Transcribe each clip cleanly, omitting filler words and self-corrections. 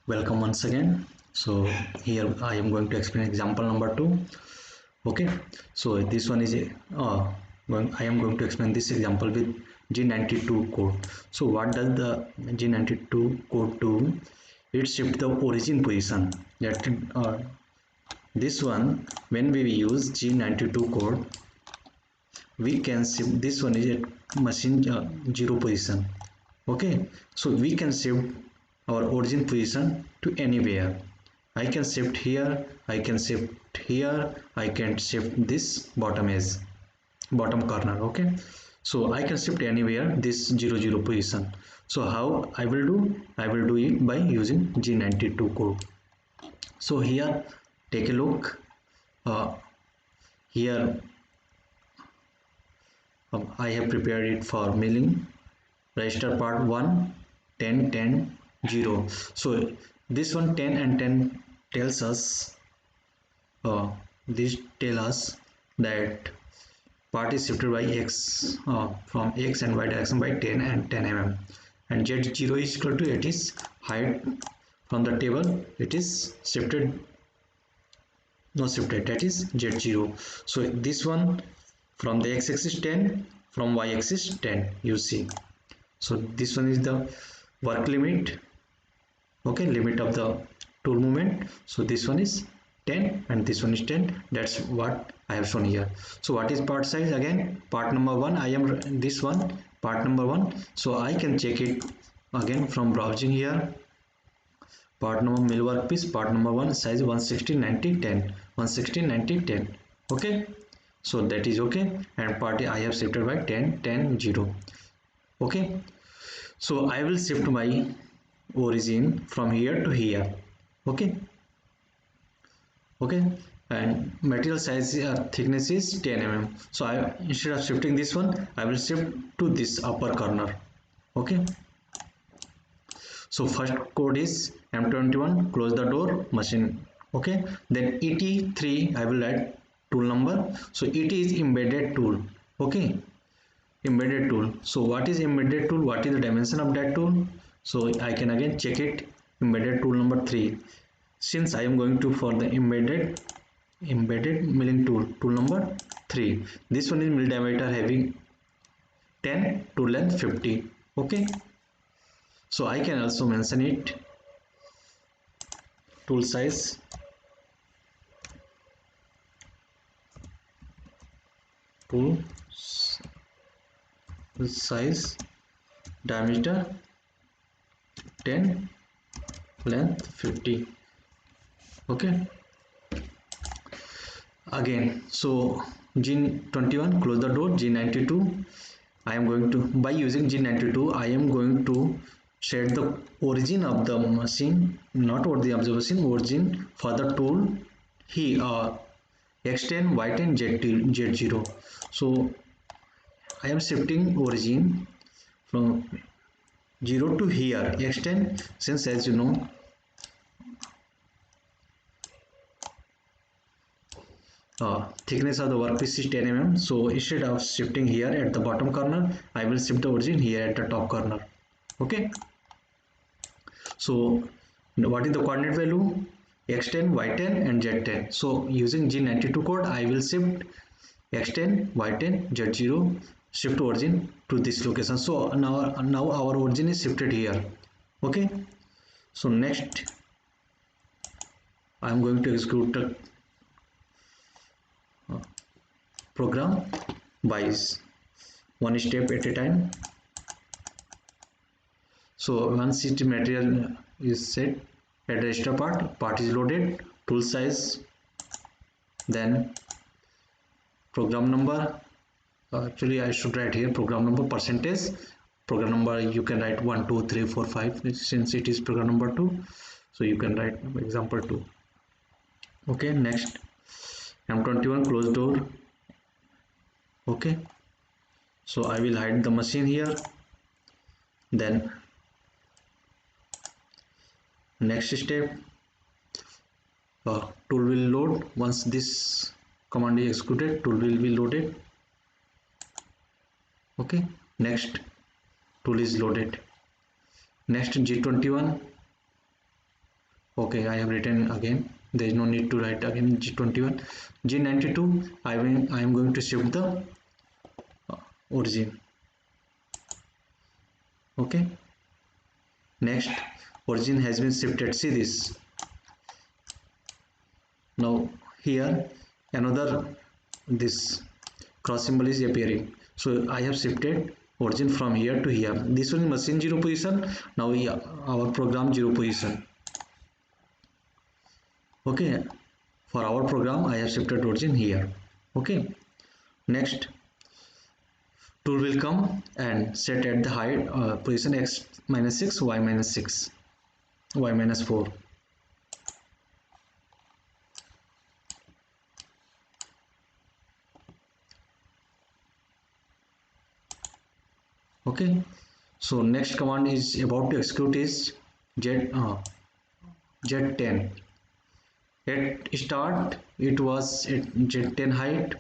Welcome once again. So here I am going to explain example number 2. Okay, so this one is I am going to explain this example with G92 code. So what does the G92 code do? It shifts the origin position. This one, when we use G92 code, we can shift. This one is at machine 0 position. Okay, so we can shift our origin position to anywhere. I can shift here, I can shift here, I can shift this bottom corner. Okay, so I can shift anywhere this 0 position. So how I will do? I will do it by using G92 code. So here, take a look. Here I have prepared it for milling. Register part 1, 10, 10, 0. So this one 10 and 10 tells us this tell us that part is shifted by x from x and y direction by 10 and 10 mm, and z0 is equal to, it is height from the table, it is shifted, not shifted, that is z0. So this one from the x-axis 10, from y-axis 10, you see. So this one is the work limit, okay, limit of the tool movement. So this one is 10 and this one is 10. That's what I have shown here. So what is part size? Again, part number 1, I am this one, part number 1. So I can check it again from browsing here. Part number mill workpiece, part number 1, size 160, 90, 10, 160, 90, 10. Okay, so that is okay. And part I have shifted by 10, 10, 0. Okay, so I will shift my origin from here to here. Okay, and material size thickness is 10 mm. So I, instead of shifting this one, I will shift to this upper corner. Okay, so first code is M21, close the door, machine. Okay, then ET3, I will add tool number. So ET is embedded tool. Okay, embedded tool. So what is embedded tool? What is the dimension of that tool? So I can again check it. Embedded tool number 3. Since I am going to for the embedded milling tool number 3. This one is mill diameter having 10, tool length 50. Okay, so I can also mention it. Tool size, tool size, diameter 10, length 50. Okay, again, so G21, close the door. G92, I am going to, by using G92, I am going to set the origin of the machine, not origin of the machine, origin for the tool here, X10, Y10, Z0. So I am shifting origin from 0 to here, X10, since as you know, thickness of the workpiece is 10 mm. So instead of shifting here at the bottom corner, I will shift the origin here at the top corner. Okay, so what is the coordinate value? X10, Y10 and Z10. So using G92 code, I will shift X10, Y10, Z0, shift origin to this location. So now our origin is shifted here. Okay, so next I am going to execute the program by one step at a time. So once it material is set at register part is loaded, tool size, then program number. Actually I should write here program number percentage. Program number you can write 1, 2, 3, 4, 5 since it is program number 2. So you can write example 2. Okay, next M21, close door. Okay, so I will hide the machine here. Then next step, tool will load. Once this command is executed, tool will be loaded. Okay, next tool is loaded. Next G21, Okay, I have written again, there is no need to write again. G21, G92, I am going to shift the origin. Okay, next, origin has been shifted. See this, now here another this cross symbol is appearing, so I have shifted origin from here to here. This one is machine 0 position, now our program 0 position. Okay, for our program I have shifted origin here. Okay, next, tool will come and set at the height position x minus 6, y minus 6, y minus 4. Okay, so next command is about to execute is z10. At start it was at z10 height,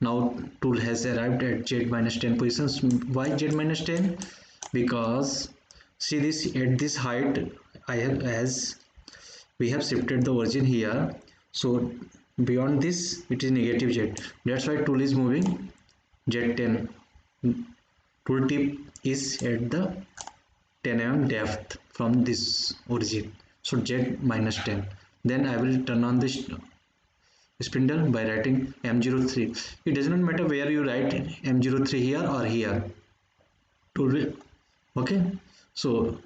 now tool has arrived at z minus 10 positions. Why z minus 10? Because see this, at this height I have, as we have shifted the origin here, so beyond this it is negative z, that's why tool is moving z10. Tool tip is at the 10 mm depth from this origin, so z minus 10. Then I will turn on this spindle by writing M03. It does not matter where you write M03, here or here. Tool will, okay, so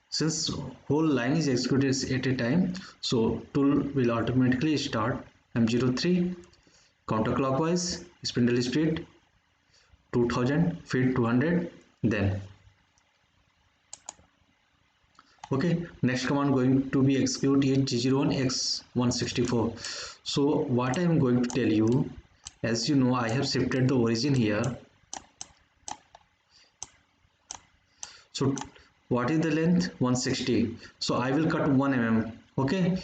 since whole line is executed at a time, so tool will automatically start M03 counterclockwise, spindle speed 2000 feet 200. Then okay, next command going to be execute is G01 x164. So what I am going to tell you, as you know I have shifted the origin here, so what is the length? 160, so I will cut 1 mm. Okay,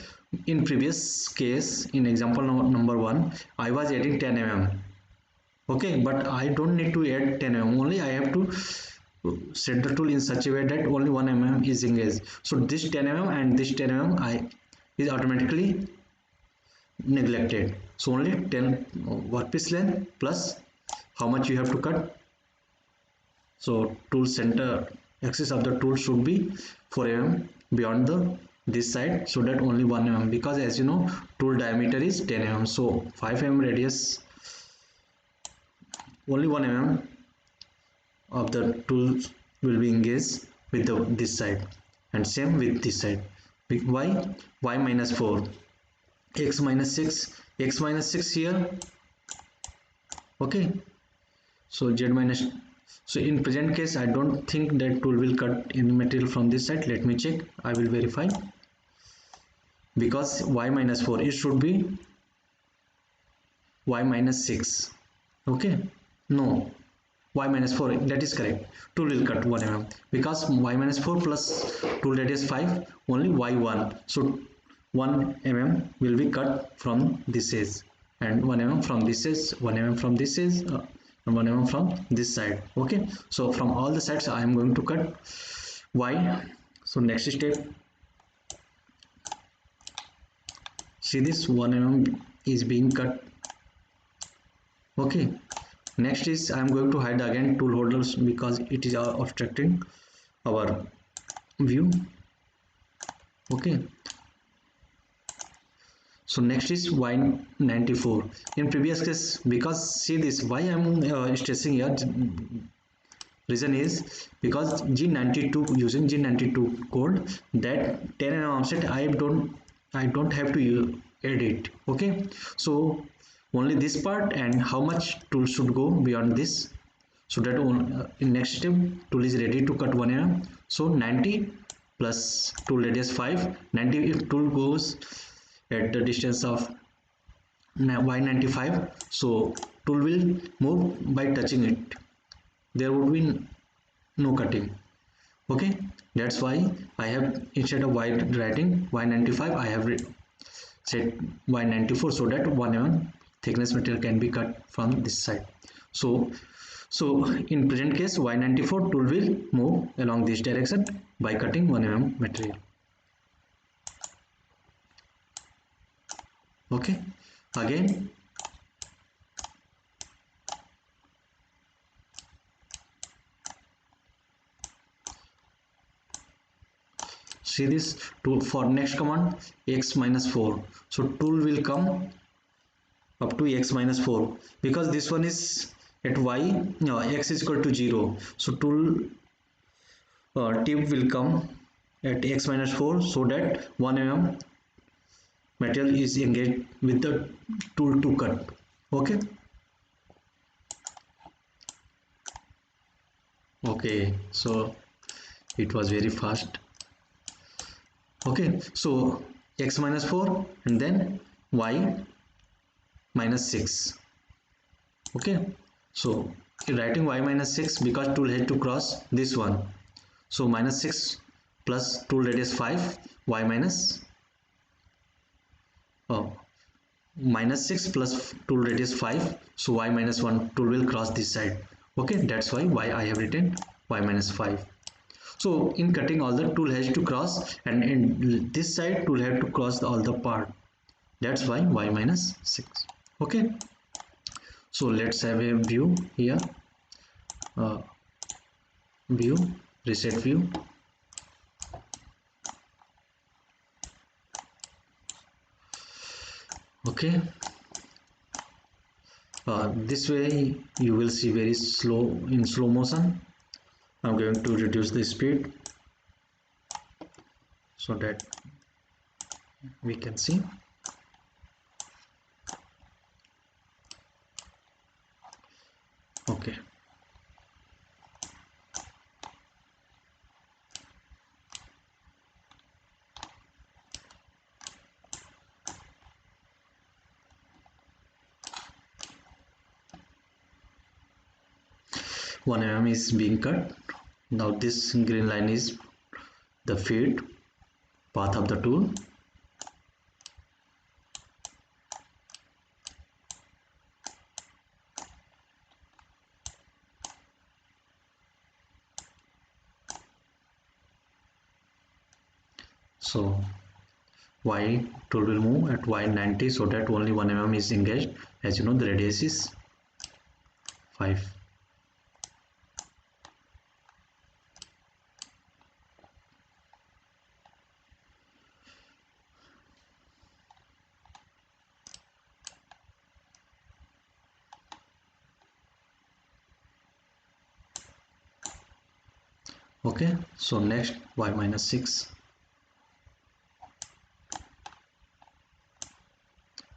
in previous case, in example number 1, I was adding 10 mm. Okay, but I don't need to add 10 mm, only I have to set the tool in such a way that only 1 mm is engaged. So this 10 mm and this 10 mm is automatically neglected, so only 10 workpiece length plus how much you have to cut. So tool center axis of the tool should be 4 mm beyond the this side, so that only 1 mm, because as you know tool diameter is 10 mm, so 5 mm radius, only 1 mm of the tool will be engaged with this side, and same with this side. Why? Y minus 4, x minus 6, x minus 6 here. Okay, so z minus, so in present case I don't think that tool will cut any material from this side. Let me check, I will verify, because y minus 4, it should be y minus 6. Okay, no, y minus 4, that is correct. Tool will cut 1 mm, because y minus 4 plus tool radius 5, only y1, so 1 mm will be cut from this edge, and 1 mm from this edge, 1 mm from this edge, and 1 mm from this side. Okay, so from all the sides I am going to cut y. So next step, see this 1 mm is being cut. Okay, next is I am going to hide again tool holders, because it is obstructing our view. Okay, so next is Y94. In previous case, because see this, why I am stressing here, reason is because G92, using G92 code, that 10 mm offset I don't have to edit. Okay, so only this part, and how much tool should go beyond this, so that in next step tool is ready to cut 1 mm. So 90 plus tool radius 5, 90, if tool goes at the distance of y95, so tool will move by touching it, there would be no cutting. Okay, that's why I have, instead of y writing y95, I have set y94, so that 1 mm thickness material can be cut from this side. So in present case y94 tool will move along this direction by cutting 1 mm material. Okay, again see this tool for next command x minus 4. So tool will come up to x minus 4 because this one is at y, x is equal to 0. So tool tip will come at x minus 4 so that 1 mm material is engaged with the tool to cut. Okay. Okay, so it was very fast. Okay, so x minus 4 and then y minus 6. Okay, so writing y minus 6 because tool had to cross this one. So minus 6 plus tool radius 5, y minus oh, minus 6 plus tool radius 5, so y minus 1 tool will cross this side. Okay, that's why I have written y minus 5. So in cutting all the tool has to cross and in this side tool have to cross all the part. That's why y minus 6. Okay, so let's have a view here. uh, View, reset view. Okay, this way you will see very slow in slow motion. I'm going to reduce the speed so that we can see. Okay, 1 mm is being cut. Now this green line is the feed path of the tool. So y tool will move at y90 so that only 1 mm is engaged. As you know, the radius is 5. Okay, so next y minus 6,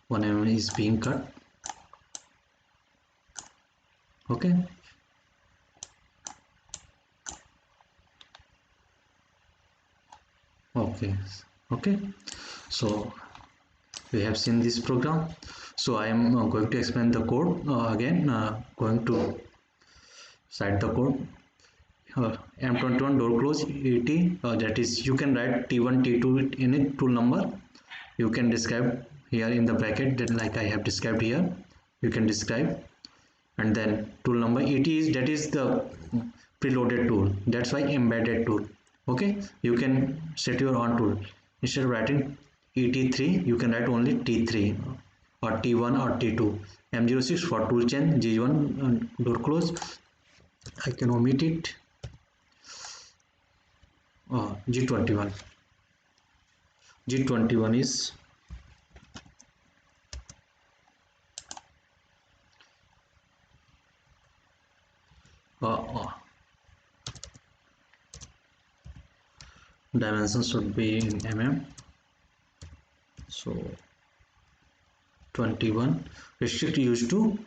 1 mm is being cut. Okay, okay, so we have seen this program. So I am going to explain the code again. Going to cite the code. M21 door close ET, that is you can write T1 T2 in it tool number. You can describe here in the bracket that like I have described here. You can describe, and then tool number ET is that is the preloaded tool. That's why embedded tool. Okay, you can set your own tool. Instead of writing ET3, you can write only T3 or T1 or T2. M06 for tool chain, G1 door close. I can omit it. G21. G21 is dimension should be in mm. So 21 restrict used to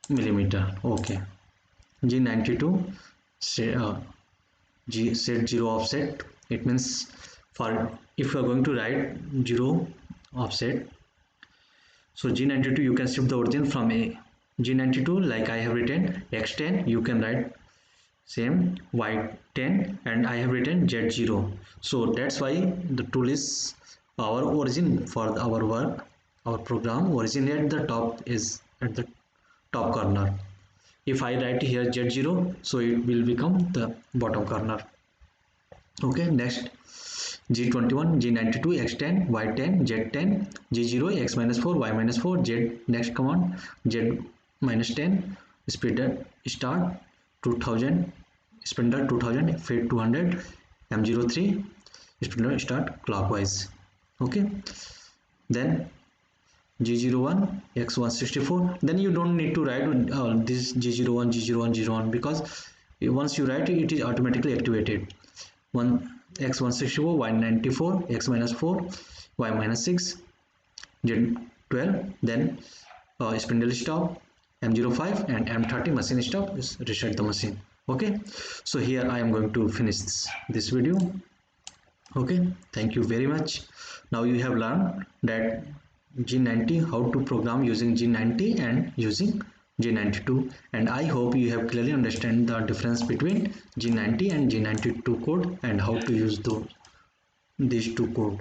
millimeter. Okay, G92 say, G set 0 offset. It means for if you are going to write 0 offset, so G92 you can shift the origin from a G92 like I have written X10, you can write same y10 and I have written z0. So that's why the tool is our origin for our work, our program origin at the top is at the top corner. If I write here z0, so it will become the bottom corner. Okay, next G21, G92, X10, Y10, Z10, G0, X minus 4, Y minus 4, Z next command, Z minus 10, speed start 2000, spindle 2000, fade 200, M03, spindle start clockwise. Okay, then G01, X164, then you don't need to write this G01, G01, G01 because once you write it, it is automatically activated. One X164, Y94, X minus 4, Y minus 6, Z12, then spindle stop, M05 and M30 machine stop is reset the machine. Okay, so here I am going to finish this video. Okay, thank you very much. Now you have learned that G90, how to program using G90 and using G92, and I hope you have clearly understand the difference between G90 and G92 code and how to use these two codes.